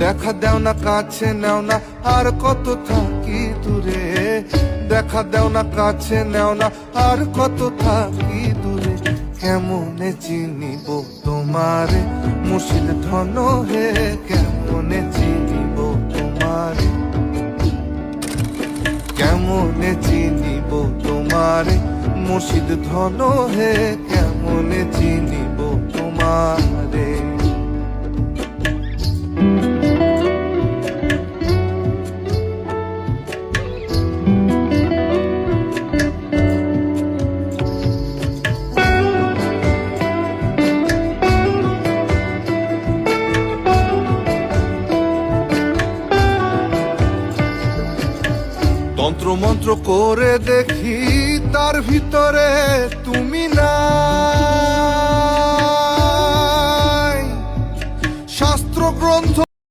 দেখা দেও না কাছে নেও না আর কত থাকি দূরে, দেখা দেও না কাছে নেও না আর কত থাকি দূরে। কেমনে চিনিব তোমারে মুর্শিদ ধন হে, কেমনে চিনিব তোমারে, কেমনে চিনিব তোমারে মুর্শিদ ধন হে, কেমনে চিনিব তোমারে। তন্ত্র মন্ত্র করে দেখি তার ভিতরে তুমি নাই, শাস্ত্র গ্রন্থ